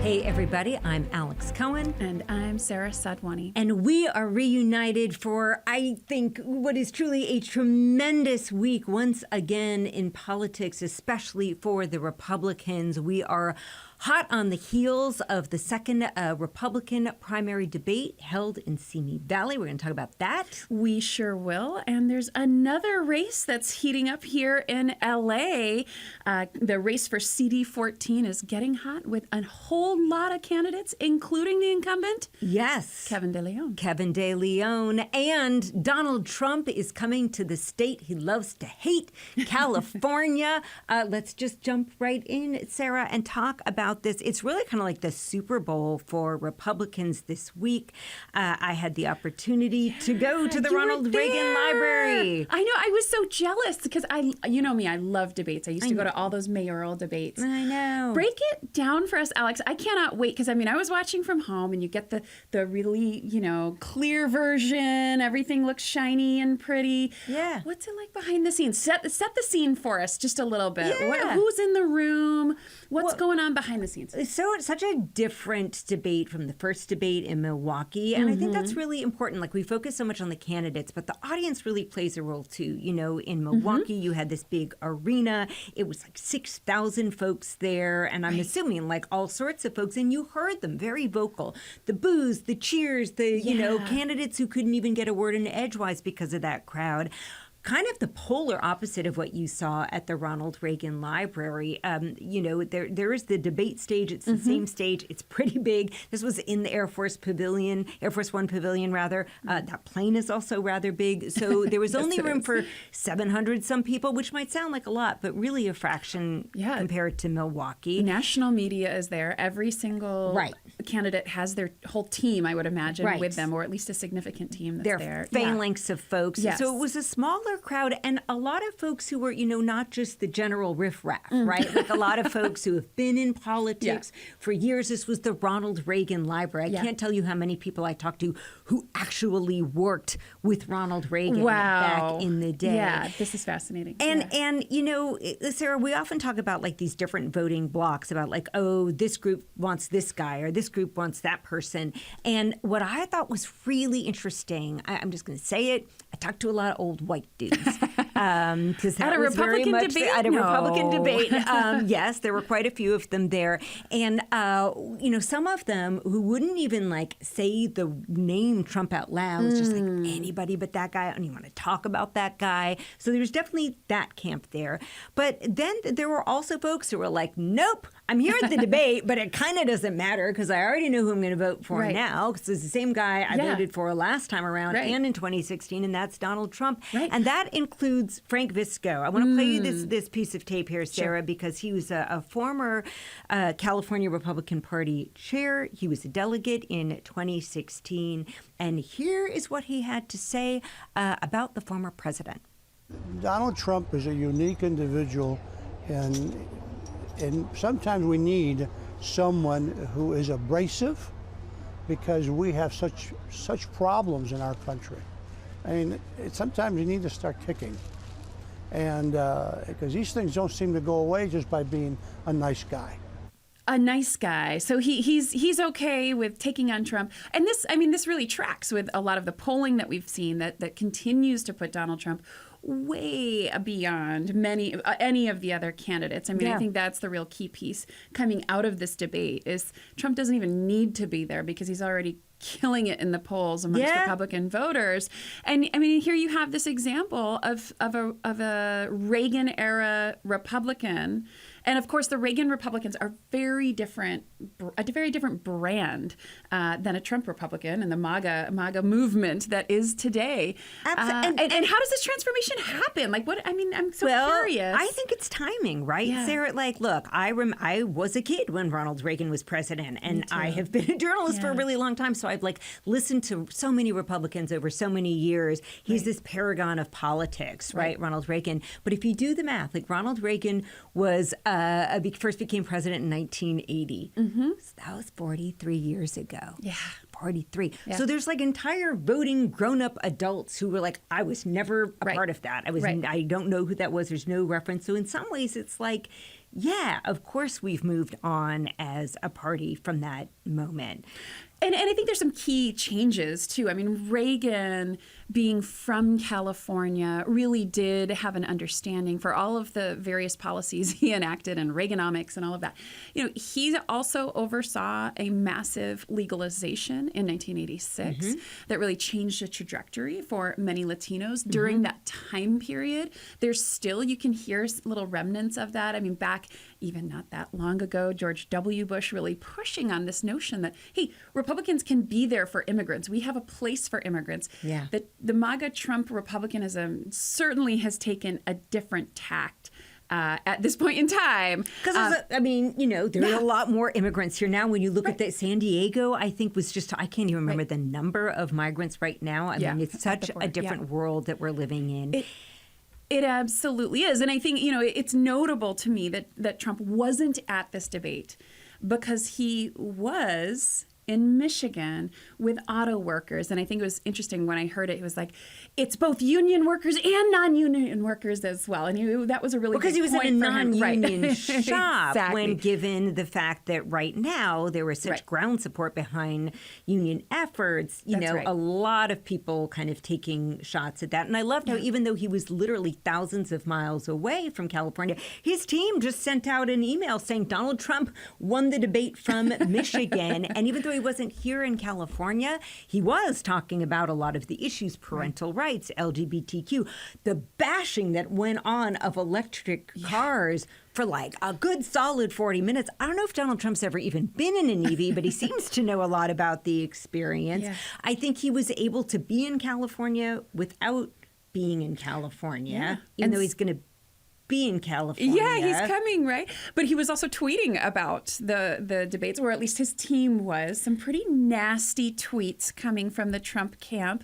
Hey everybody, I'm Alex Cohen. And I'm Sara Sadhwani. And we are reunited for, I think, what is truly a tremendous week once again in politics, especially for the Republicans. We are hot on the heels of the second Republican primary debate held in Simi Valley. We're going to talk about that. We sure will. And there's another race that's heating up here in LA. The race for CD14 is getting hot with a whole lot of candidates, including the incumbent. Yes. Kevin de León. Kevin de León. And Donald Trump is coming to the state he loves to hate, California. Let's just jump right in, Sara, and talk about this. It's really kind of like the Super Bowl for Republicans this week. I had the opportunity to go to the Ronald Reagan Library. I know. I was so jealous because you know me, I love debates. I used to go to all those mayoral debates. I know. Break it down for us, Alex. I cannot wait because, I mean, I was watching from home and you get the really, clear version. Everything looks shiny and pretty. Yeah. What's it like behind the scenes? Set the scene for us just a little bit. Yeah. Who's in the room? What's going on behind the scenes? So it's such a different debate from the first debate in Milwaukee. And I think that's really important. Like, we focus so much on the candidates, but the audience really plays a role too. In Milwaukee, you had this big arena. It was like 6,000 folks there. And I'm assuming like all sorts of folks. And you heard them very vocal. The boos, the cheers, the, candidates who couldn't even get a word in edgewise because of that crowd. Kind of the polar opposite of what you saw at the Ronald Reagan Library. There is the debate stage. It's the same stage. It's pretty big. This was in the Air Force One Pavilion, rather. That plane is also rather big. So there was only room for 700 some people, which might sound like a lot, but really a fraction compared to Milwaukee. National media is there. Every single candidate has their whole team, I would imagine, with them, or at least a significant team that's there. Phalanx of folks. Yes. So it was a smaller crowd and a lot of folks who were, not just the general riffraff, right? Like a lot of folks who have been in politics for years. This was the Ronald Reagan Library. I can't tell you how many people I talked to who actually worked with Ronald Reagan back in the day. Yeah, this is fascinating. And Sara, we often talk about like these different voting blocks about like, oh, this group wants this guy or this group wants that person. And what I thought was really interesting, I'm just going to say it, I talked to a lot of old white dudes. Because that at a was very Republican much debate? at a No. Republican debate. Yes, there were quite a few of them there. And, some of them who wouldn't even like say the name Trump out loud. It was just like anybody but that guy. I don't even want to talk about that guy. So there was definitely that camp there. But then there were also folks who were like, nope, I'm here at the debate, but it kind of doesn't matter because I already know who I'm going to vote for now because it's the same guy I voted for last time around and in 2016, and that's Donald Trump. Right. And that includes Frank Visco. I want to play you this piece of tape here, Sara, because he was a former California Republican Party chair. He was a delegate in 2016. And here is what he had to say about the former president. Donald Trump is a unique individual, and sometimes we need someone who is abrasive because we have such problems in our country. I mean, sometimes you need to start kicking, and because these things don't seem to go away just by being a nice guy. A nice guy. So he's okay with taking on Trump. And this really tracks with a lot of the polling that we've seen that continues to put Donald Trump way beyond any of the other candidates. I mean, I think that's the real key piece coming out of this debate is Trump doesn't even need to be there because he's already killing it in the polls amongst Republican voters. And I mean, here you have this example of a Reagan era Republican. And of course, the Reagan Republicans are a very different brand than a Trump Republican and the MAGA movement that is today. Absolutely. And how does this transformation happen? Like, what? I mean, I'm so curious. I think it's timing, right, Sara? Like, look, I was a kid when Ronald Reagan was president, and I have been a journalist for a really long time. So I've like listened to so many Republicans over so many years. He's this paragon of politics, right, Ronald Reagan. But if you do the math, like Ronald Reagan was first became president in 1980. So that was 43 years ago. Yeah. 43. Yeah. So there's like entire voting grown-up adults who were like, I was never a part of that. I don't know who that was. There's no reference. So in some ways, it's like yeah, of course we've moved on as a party from that moment. And I think there's some key changes, too. I mean, Reagan, being from California, really did have an understanding for all of the various policies he enacted and Reaganomics and all of that. You know, he also oversaw a massive legalization in 1986 that really changed the trajectory for many Latinos during that time period. There's still, you can hear little remnants of that. I mean, back even not that long ago, George W. Bush really pushing on this notion that, hey, Republicans can be there for immigrants. We have a place for immigrants. Yeah. The MAGA Trump Republicanism certainly has taken a different tact at this point in time. Because, I mean, you know, there are a lot more immigrants here now. When you look at that, San Diego, I think was just, I can't even remember the number of migrants right now. I mean, it's such a different world that we're living in. It absolutely is. And I think, you know, it's notable to me that Trump wasn't at this debate because he was in Michigan with auto workers. And I think it was interesting when I heard it. It was like, it's both union workers and non-union workers as well. And that was a really because he was in a non-union shop exactly. when given the fact that right now there was such ground support behind union efforts, you know, a lot of people kind of taking shots at that. And I loved how even though he was literally thousands of miles away from California, his team just sent out an email saying Donald Trump won the debate from Michigan. And even though he wasn't here in California, he was talking about a lot of the issues, parental rights, LGBTQ, the bashing that went on of electric cars for like a good solid 40 minutes. I don't know if Donald Trump's ever even been in an EV, but he seems to know a lot about the experience. Yeah. I think he was able to be in California without being in California, even though he's going to be in California. Yeah, he's coming, right? But he was also tweeting about the debates, or at least his team was. Some pretty nasty tweets coming from the Trump camp.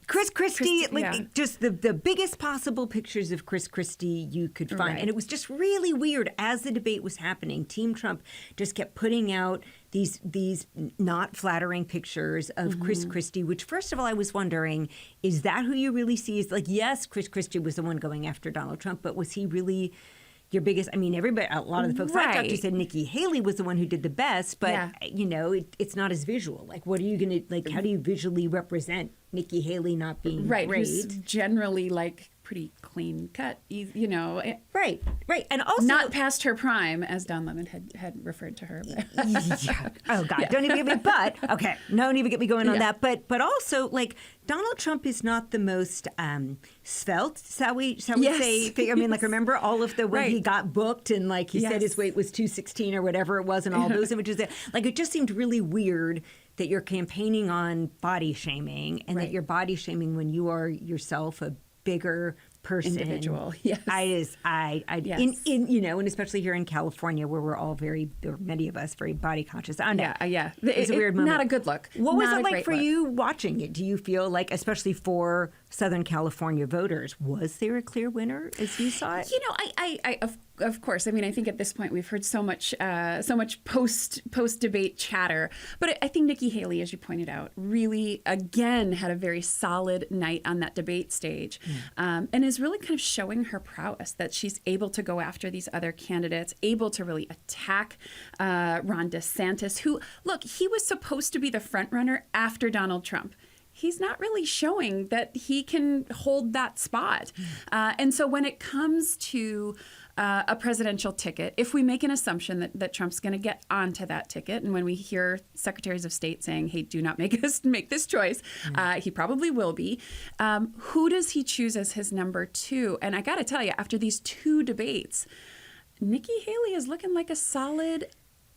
Chris Christie, just the biggest possible pictures of Chris Christie you could find. And it was just really weird. As the debate was happening, Team Trump just kept putting out these not flattering pictures of Chris Christie, which, first of all, I was wondering, is that who you really see? Is like, yes, Chris Christie was the one going after Donald Trump, but was he really your biggest? I mean, everybody, a lot of the folks I talked to said Nikki Haley was the one who did the best, but, you know, it's not as visual. Like, what are you going to, like, how do you visually represent Nikki Haley not being great? Who's generally, like, pretty clean cut, you know. Right. And also not past her prime, as Don Lemon had referred to her. Oh, God. Don't even get me, don't even get me going on that. But also, like, Donald Trump is not the most svelte, shall we say? I mean, like, remember all of the when he got booked and, like, he said his weight was 216 or whatever it was and all those images. Like, it just seemed really weird that you're campaigning on body shaming and that you're body shaming when you are yourself a bigger person, individual. Yes, you know, and especially here in California, where we're all many of us very body conscious. I know. It's a weird moment. Not a good look. What was it like for you watching it? Do you feel like, especially for Southern California voters, was there a clear winner as you saw it? You know, I of course. I mean, I think at this point we've heard so much post debate chatter. But I think Nikki Haley, as you pointed out, really again had a very solid night on that debate stage, and is really kind of showing her prowess that she's able to go after these other candidates, able to really attack Ron DeSantis, who, look, he was supposed to be the front runner after Donald Trump. He's not really showing that he can hold that spot. And so when it comes to a presidential ticket, if we make an assumption that Trump's going to get onto that ticket, and when we hear secretaries of state saying, hey, do not make this choice, he probably will be, who does he choose as his number two? And I got to tell you, after these two debates, Nikki Haley is looking like a solid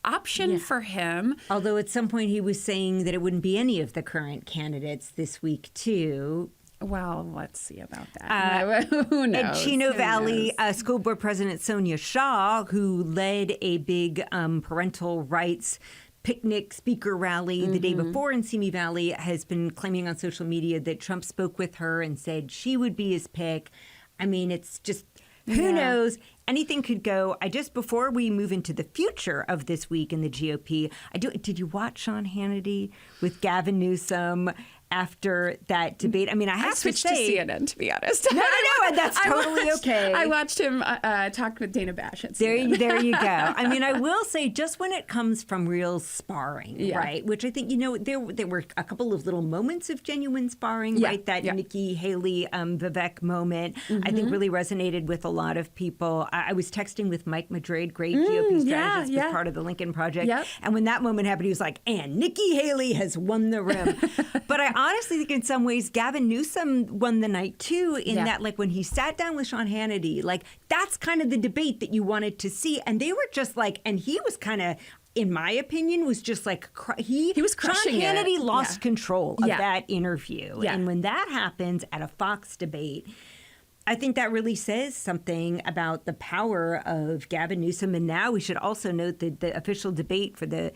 option for him. Although at some point he was saying that it wouldn't be any of the current candidates this week, too. Well, let's see about that. Who knows? At Chino Valley, School Board President Sonia Shaw, who led a big parental rights picnic speaker rally the day before in Simi Valley, has been claiming on social media that Trump spoke with her and said she would be his pick. I mean, it's just, who knows? Anything could go. Before we move into the future of this week in the GOP, did you watch Sean Hannity with Gavin Newsom after that debate. I mean, I have to switched say, to CNN, to be honest. No, and that's totally okay. I watched him talk with Dana Bash at There CNN. you go. I mean, I will say, just when it comes from real sparring, right? Which I think, there were a couple of little moments of genuine sparring, right? That Nikki Haley Vivek moment, I think really resonated with a lot of people. I was texting with Mike Madrid, great GOP strategist, was part of the Lincoln Project. Yep. And when that moment happened, he was like, and Nikki Haley has won the room. But I honestly think in some ways, Gavin Newsom won the night too, in that like when he sat down with Sean Hannity, like that's kind of the debate that you wanted to see. And they were just like, and he was kind of, in my opinion, was just like, he was crushing Sean Hannity lost control of that interview. Yeah. And when that happens at a Fox debate, I think that really says something about the power of Gavin Newsom. And now we should also note that the official debate for the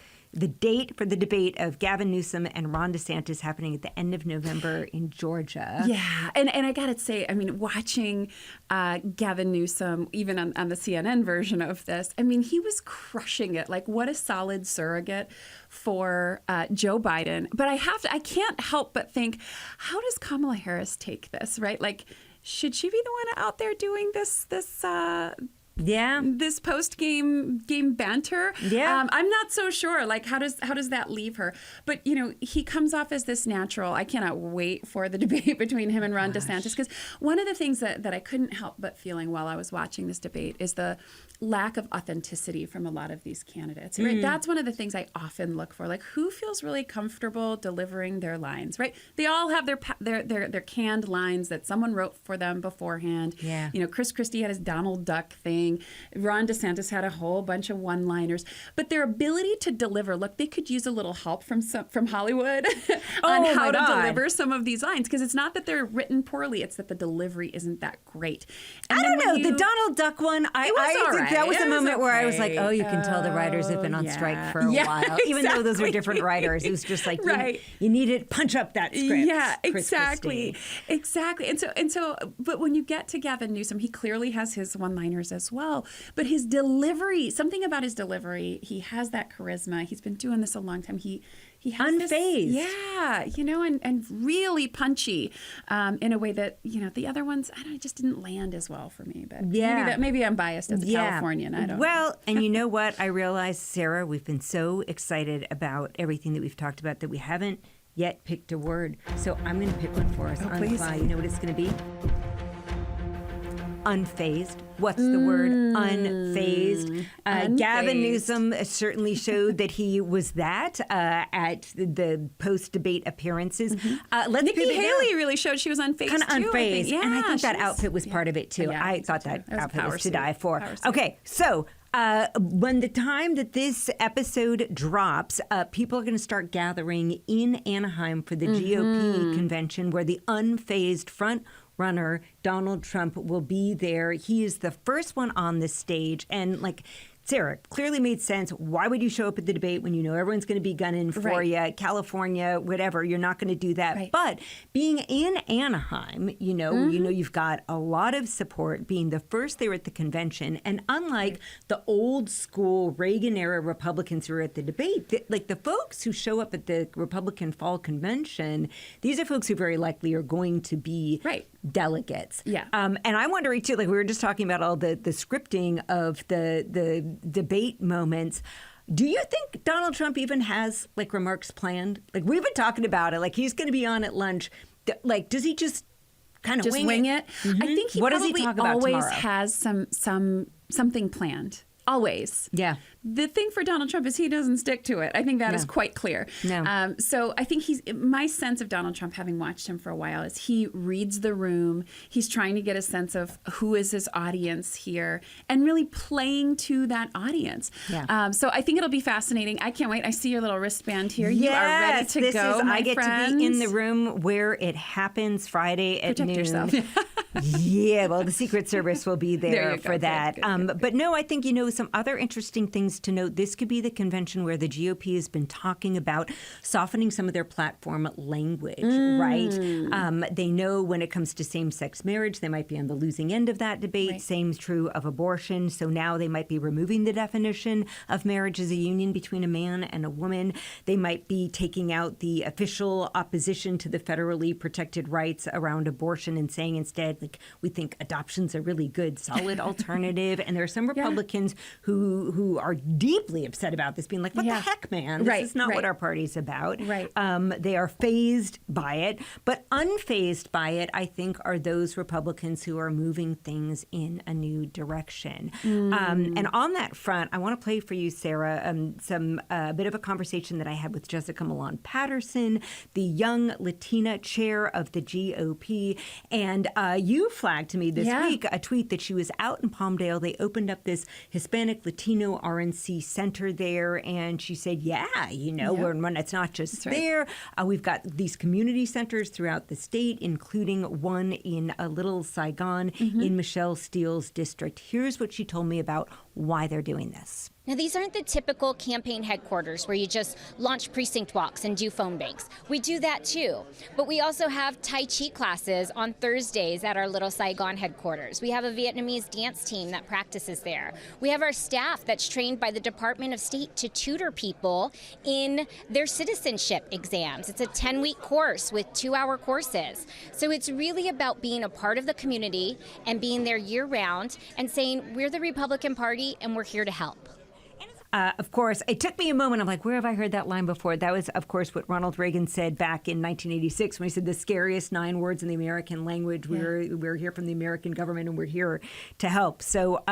date for the debate of Gavin Newsom and Ron DeSantis happening at the end of November in Georgia. Yeah. And I got to say, I mean, watching Gavin Newsom, even on the CNN version of this, I mean, he was crushing it. Like, what a solid surrogate for Joe Biden. But I can't help but think, how does Kamala Harris take this, right? Like, should she be the one out there doing this post-game banter? Yeah. I'm not so sure. Like, how does that leave her? But, he comes off as this natural. I cannot wait for the debate between him and Ron DeSantis, because one of the things that I couldn't help but feeling while I was watching this debate is the lack of authenticity from a lot of these candidates. Right? That's one of the things I often look for. Like, who feels really comfortable delivering their lines, right? They all have their canned lines that someone wrote for them beforehand. Yeah. Christie had his Donald Duck thing. Ron DeSantis had a whole bunch of one-liners. But their ability to deliver, look, they could use a little help from Hollywood on how to deliver some of these lines. Because it's not that they're written poorly, it's that the delivery isn't that great. And I don't know. The Donald Duck one, I think that was a moment where I was like, oh, you can tell the writers have been on strike for a while. Even though those are different writers. It was just like, you need to punch up that script. Yeah, exactly. And so, but when you get to Gavin Newsom, he clearly has his one-liners as well. But his delivery, something about his delivery, he has that charisma. He's been doing this a long time. He has unfazed. And really punchy in a way that, the other ones, it just didn't land as well for me. But maybe I'm biased as a Californian. I don't know. Well, and you know what? I realized, Sarah, we've been so excited about everything that we've talked about that we haven't yet picked a word. So I'm going to pick one for us on the fly. You know what it's going to be? Unfazed. What's the word? Unfazed. Gavin Newsom certainly showed that he was that at the post-debate appearances. Nikki Haley really showed she was unfazed, kind of unfazed. Yeah, and I think that outfit was part of it, too. Yeah, I thought that outfit was to die for. Power suit. Okay, so when the time that this episode drops, people are going to start gathering in Anaheim for the GOP convention, where the unfazed front runner Donald Trump will be there. He is the first one on the stage, and Sarah, clearly made sense. Why would you show up at the debate when you know everyone's going to be gunning for you? California, whatever, you're not going to do that. Right. But being in Anaheim, you've got a lot of support. Being the first there at the convention, and unlike the old school Reagan era Republicans who are at the debate, the folks who show up at the Republican fall convention, these are folks who very likely are going to be delegates. Yeah. And I'm wondering too, we were just talking about all the scripting of the debate moments. Do you think Donald Trump even has remarks planned? We've been talking about it. He's going to be on at lunch. Does he just kind of wing it? Mm-hmm. I think he probably always has something planned. Always. Yeah. The thing for Donald Trump is he doesn't stick to it. I think that is quite clear. No. So I think my sense of Donald Trump, having watched him for a while, is he reads the room. He's trying to get a sense of who is his audience here and really playing to that audience. Yeah. So I think it'll be fascinating. I can't wait. I see your little wristband here. You are ready to go, my I get friend. to be in the room where it happens Friday at Protect noon. yourself. Yeah, well, the Secret Service will be there you for go. that. Good. But no, I think, some other interesting things to note. This could be the convention where the GOP has been talking about softening some of their platform language, right? They know when it comes to same-sex marriage, they might be on the losing end of that debate. Right. Same's true of abortion. So now they might be removing the definition of marriage as a union between a man and a woman. They might be taking out the official opposition to the federally protected rights around abortion and saying instead, like, we think adoption's a really good, solid alternative. And there are some Republicans who are deeply upset about this, being like, what the heck, man? This is not what our party's about. Right. They are fazed by it. But unfazed by it, I think, are those Republicans who are moving things in a new direction. And on that front, I want to play for you, Sara, a bit of a conversation that I had with Jessica Milan Patterson, the young Latina chair of the GOP. And you flagged to me this week a tweet that she was out in Palmdale. They opened up this Hispanic Latino RNC center there. And she said, it's not just there. We've got these community centers throughout the state, including one in Little Saigon in Michelle Steele's district. Here's what she told me about why they're doing this. Now, these aren't the typical campaign headquarters where you just launch precinct walks and do phone banks. We do that too. But we also have Tai Chi classes on Thursdays at our Little Saigon headquarters. We have a Vietnamese dance team that practices there. We have our staff that's trained by the Department of State to tutor people in their citizenship exams. It's a 10-week course with 2-hour courses. So it's really about being a part of the community and being there year-round and saying, we're the Republican Party and we're here to help. Of course, it took me a moment. I'm like, where have I heard that line before? That was, of course, what Ronald Reagan said back in 1986 when he said the scariest 9 words in the American language. We're here from the American government and we're here to help. So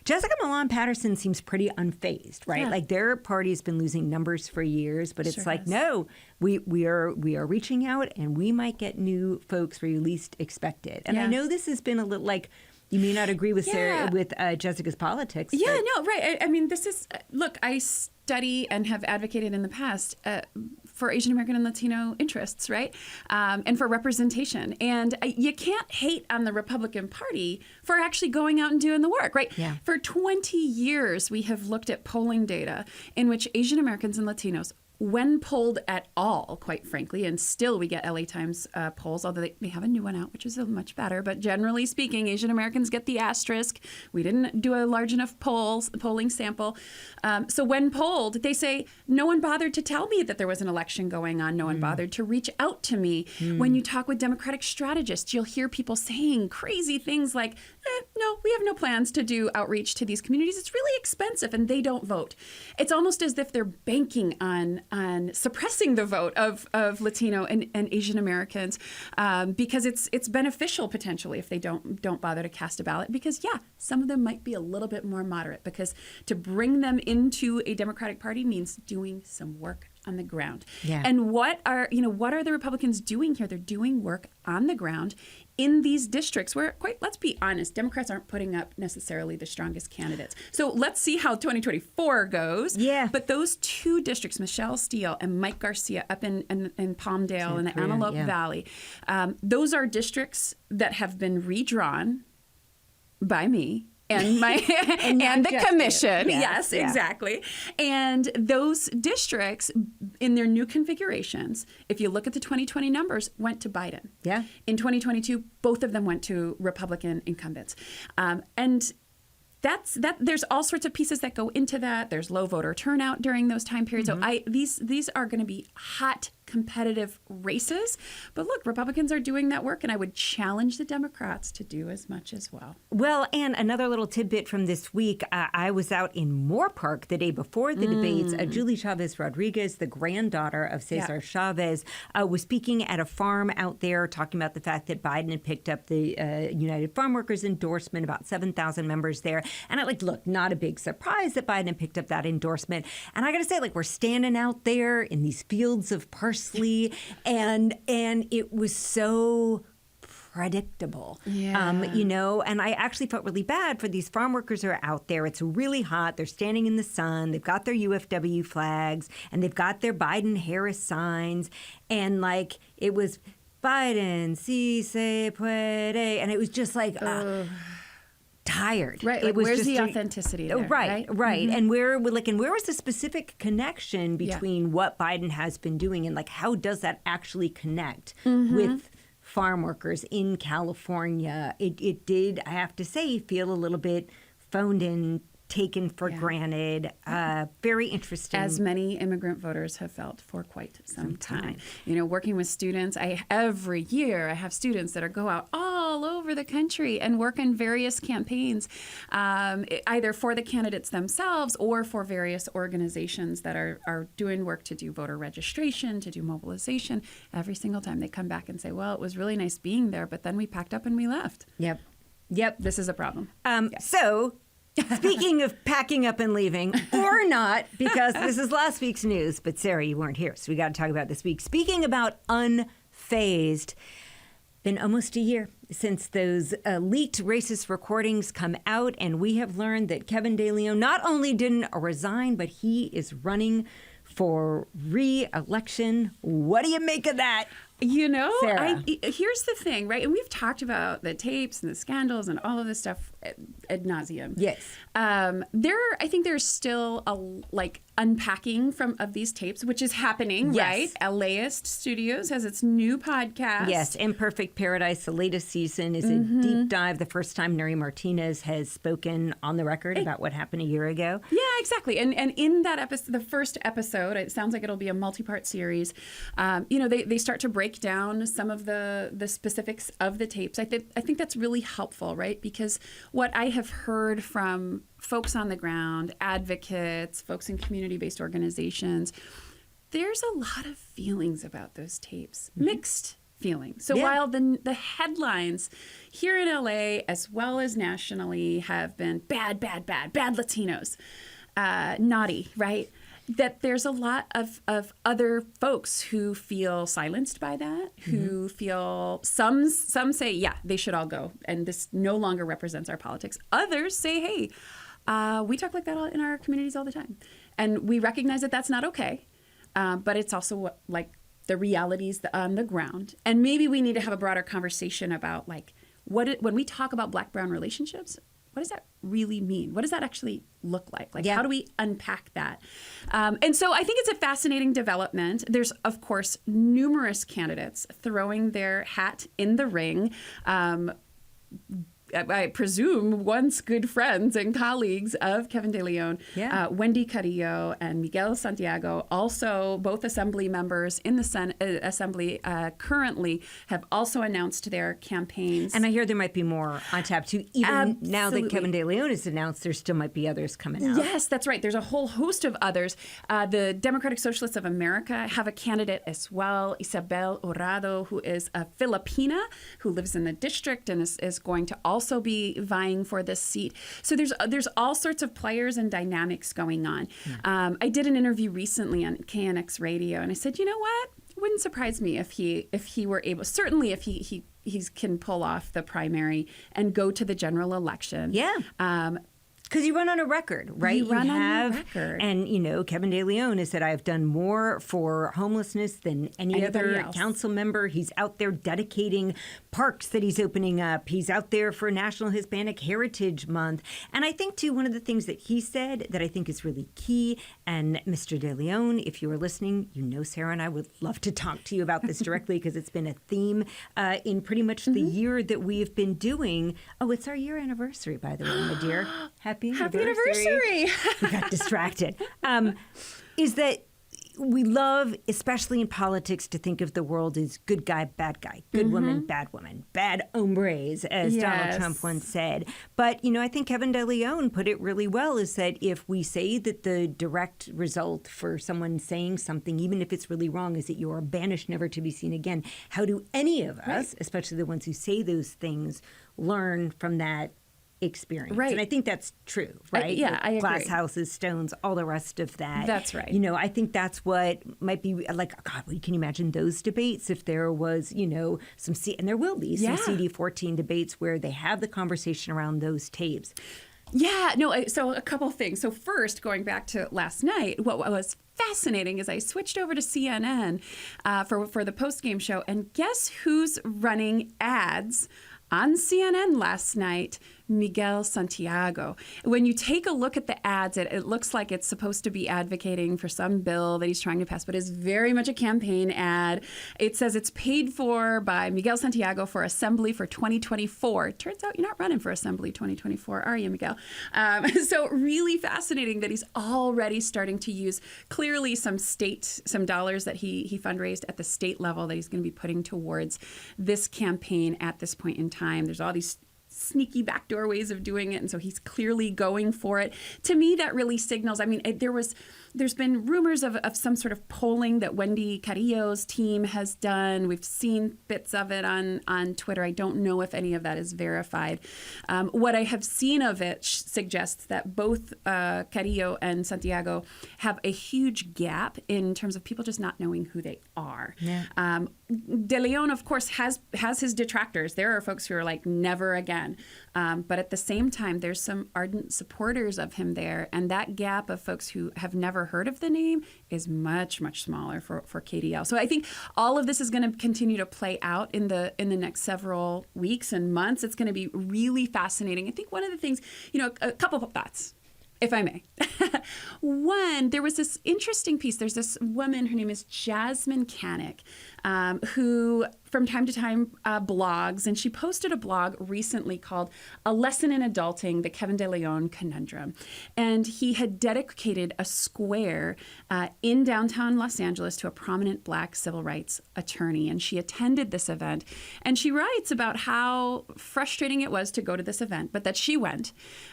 Jessica Milan Patterson seems pretty unfazed, right? Like their party's been losing numbers for years, but it's like, no, we are reaching out and we might get new folks where you least expect it. And I know this has been a little like, you may not agree with Sarah, with Jessica's politics. Yeah, no, right. I mean, this is, look, I study and have advocated in the past for Asian American and Latino interests, right? And for representation. And you can't hate on the Republican Party for actually going out and doing the work, right? Yeah. For 20 years, we have looked at polling data in which Asian Americans and Latinos, when polled at all, quite frankly, and still we get LA Times polls, although they have a new one out, which is much better. But generally speaking, Asian Americans get the asterisk. We didn't do a large enough polling sample. So when polled, they say, no one bothered to tell me that there was an election going on. No one bothered to reach out to me. When you talk with Democratic strategists, you'll hear people saying crazy things like, no, we have no plans to do outreach to these communities. It's really expensive, and they don't vote. It's almost as if they're banking on suppressing the vote of Latino and Asian Americans because it's beneficial potentially if they don't bother to cast a ballot, because some of them might be a little bit more moderate, because to bring them into a Democratic Party means doing some work on the ground. Yeah. And what are the Republicans doing here? They're doing work on the ground in these districts where, let's be honest, Democrats aren't putting up necessarily the strongest candidates. So let's see how 2024 goes. Yeah. But those 2 districts, Michelle Steele and Mike Garcia up in Palmdale and the Antelope Valley, those are districts that have been redrawn by me and my and the commission. Yes, exactly. And those districts in their new configurations, if you look at the 2020 numbers, went to Biden. Yeah. In 2022, both of them went to Republican incumbents. And there's all sorts of pieces that go into that. There's low voter turnout during those time periods. So these are going to be hot competitive races. But look, Republicans are doing that work, and I would challenge the Democrats to do as much as well. Well, and another little tidbit from this week, I was out in Moore Park the day before the debates. Julie Chavez Rodriguez, the granddaughter of Cesar Chavez, was speaking at a farm out there, talking about the fact that Biden had picked up the United Farm Workers endorsement, about 7,000 members there. And look, not a big surprise that Biden picked up that endorsement. And I got to say, we're standing out there in these fields of parsley, and it was so predictable, and I actually felt really bad for these farm workers who are out there. It's really hot. They're standing in the sun. They've got their UFW flags and they've got their Biden-Harris signs. And it was Biden, si se puede. And it was just like tired. Right. It Like, was where's just the authenticity there? Right. Mm-hmm. And where was the specific connection between what Biden has been doing and like how does that actually connect with farm workers in California? It did, I have to say, feel a little bit phoned in, taken for granted. Very interesting. As many immigrant voters have felt for quite some time. You know, working with students, every year I have students that go out all over the country and work in various campaigns, either for the candidates themselves or for various organizations that are doing work to do voter registration, to do mobilization. Every single time they come back and say, well, it was really nice being there, but then we packed up and we left. Yep. This is a problem. So... Speaking of packing up and leaving, or not, because this is last week's news, but Sarah, you weren't here, so we got to talk about this week. Speaking about unfazed, been almost a year since those leaked racist recordings come out, and we have learned that Kevin de León not only didn't resign, but he is running for re-election. What do you make of that? You know, Sarah. Here's the thing, right? And we've talked about the tapes and the scandals and all of this stuff ad nauseum. Yes. I think there's still unpacking of these tapes, which is happening, Yes. right? LAist Studios has its new podcast. Yes, Imperfect Paradise, the latest season, is a deep dive. The first time Nury Martinez has spoken on the record about what happened a year ago. Yeah, exactly. And in that episode, the first episode, it sounds like it'll be a multi-part series. They start to break down some of the specifics of the tapes. I think that's really helpful, right? Because what I have heard from folks on the ground, advocates, folks in community-based organizations, there's a lot of feelings about those tapes, mixed feelings. So while the headlines here in LA as well as nationally have been bad Latinos, naughty, right? That there's a lot of other folks who feel silenced by that, who feel some say, yeah, they should all go, and this no longer represents our politics. Others say, hey, we talk like that in our communities all the time, and we recognize that that's not okay, but it's also the realities on the ground, and maybe we need to have a broader conversation about when we talk about Black-Brown relationships. What does that really mean? What does that actually look like? How do we unpack that? And so I think it's a fascinating development. There's, of course, numerous candidates throwing their hat in the ring. I presume once good friends and colleagues of Kevin de León, Wendy Carrillo and Miguel Santiago, also both assembly members in the Sen Assembly currently have also announced their campaigns. And I hear there might be more on tap too. Even now that Kevin de León is announced, there still might be others coming out. Yes, that's right. There's a whole host of others. The Democratic Socialists of America have a candidate as well, Isabel Horado, who is a Filipina who lives in the district and is going to also be vying for this seat. So there's all sorts of players and dynamics going on. I did an interview recently on KNX radio, and I said, you know what? It wouldn't surprise me if he were able. Certainly, if he can pull off the primary and go to the general election. Yeah. Because you run on a record, right? You run on a record. And, Kevin de León has said, I've done more for homelessness than any other council member. He's out there dedicating parks that he's opening up. He's out there for National Hispanic Heritage Month. And I think, too, one of the things that he said that I think is really key, and Mr. de León, if you are listening, Sarah and I would love to talk to you about this directly because it's been a theme in pretty much the year that we've been doing. Oh, it's our year anniversary, by the way, my dear. Happy anniversary. We got distracted. Is that we love, especially in politics, to think of the world as good guy, bad guy, good woman, bad hombres, as Donald Trump once said. But, I think Kevin de León put it really well, is that if we say that the direct result for someone saying something, even if it's really wrong, is that you are banished never to be seen again, how do any of us, especially the ones who say those things, learn from that experience? Right. And I think that's true, right? I agree. Glass houses, stones, all the rest of that. That's right. I think that's what might be like, God, can you imagine those debates if there was, some, and there will be some CD14 debates where they have the conversation around those tapes. Yeah, no, so a couple of things. So first, going back to last night, what was fascinating is I switched over to CNN for the post-game show, and guess who's running ads on CNN last night? Miguel Santiago. When you take a look at the ads, it looks like it's supposed to be advocating for some bill that he's trying to pass, but it's very much a campaign ad. It says it's paid for by Miguel Santiago for Assembly for 2024. Turns out you're not running for Assembly 2024, are you, Miguel? So really fascinating that he's already starting to use clearly some dollars that he fundraised at the state level that he's going to be putting towards this campaign at this point in time. There's all these sneaky backdoor ways of doing it, and so he's clearly going for it. To me, that really signals, I mean, there's been rumors of some sort of polling that Wendy Carrillo's team has done. We've seen bits of it on Twitter. I don't know if any of that is verified. What I have seen of it suggests that both Carrillo and Santiago have a huge gap in terms of people just not knowing who they are. Yeah. De León, of course, has his detractors. There are folks who are like, never again. But at the same time, there's some ardent supporters of him there. And that gap of folks who have never heard of the name is much, much smaller for KDL. So I think all of this is going to continue to play out in the next several weeks and months. It's going to be really fascinating. I think one of the things, a couple of thoughts, if I may. One, there was this interesting piece. There's this woman, her name is Jasmine Canick, who from time to time blogs, and she posted a blog recently called A Lesson in Adulting, the Kevin de León Conundrum. And he had dedicated a square in downtown Los Angeles to a prominent Black civil rights attorney. And she attended this event. And she writes about how frustrating it was to go to this event, but that she went.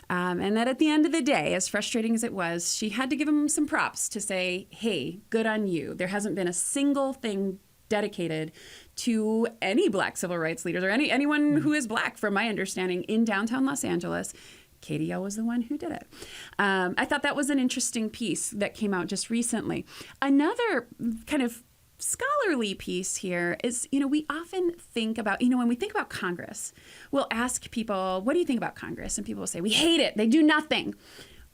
And that at the end of the day, as frustrating as it was, she had to give him some props to say, hey, good on you. There hasn't been a single thing dedicated to any Black civil rights leaders or anyone who is Black, from my understanding, in downtown Los Angeles. KDL was the one who did it. I thought that was an interesting piece that came out just recently. Another kind of scholarly piece here is, we often think about, when we think about Congress, we'll ask people, what do you think about Congress? And people will say, we hate it. They do nothing.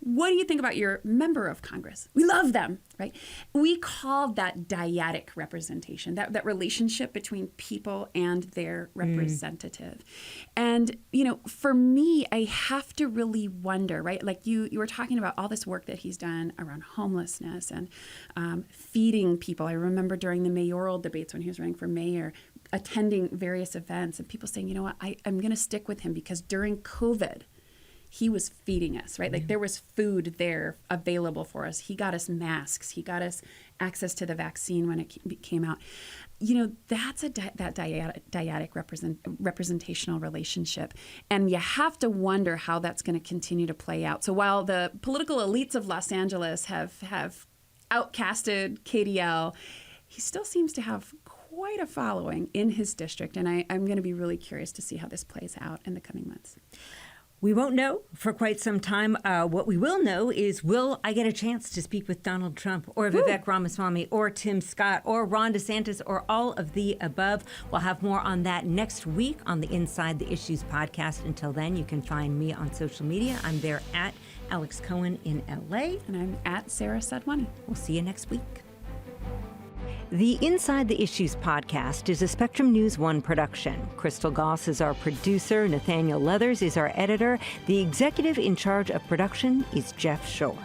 What do you think about your member of Congress? We love them, right? We call that dyadic representation, that relationship between people and their representative. And, for me, I have to really wonder, right? Like you were talking about all this work that he's done around homelessness and feeding people. I remember during the mayoral debates when he was running for mayor, attending various events and people saying, I'm going to stick with him because during COVID, he was feeding us, right? Like there was food there available for us. He got us masks. He got us access to the vaccine when it came out. That's that dyadic representational relationship. And you have to wonder how that's going to continue to play out. So while the political elites of Los Angeles have outcasted KDL, he still seems to have quite a following in his district. And I'm going to be really curious to see how this plays out in the coming months. We won't know for quite some time. What we will know is, will I get a chance to speak with Donald Trump or Vivek Ramaswamy or Tim Scott or Ron DeSantis or all of the above? We'll have more on that next week on the Inside the Issues podcast. Until then, you can find me on social media. I'm there at Alex Cohen in LA. And I'm at Sara Sadhwani. We'll see you next week. The Inside the Issues podcast is a Spectrum News One production. Crystal Goss is our producer. Nathaniel Leathers is our editor. The executive in charge of production is Jeff Shore.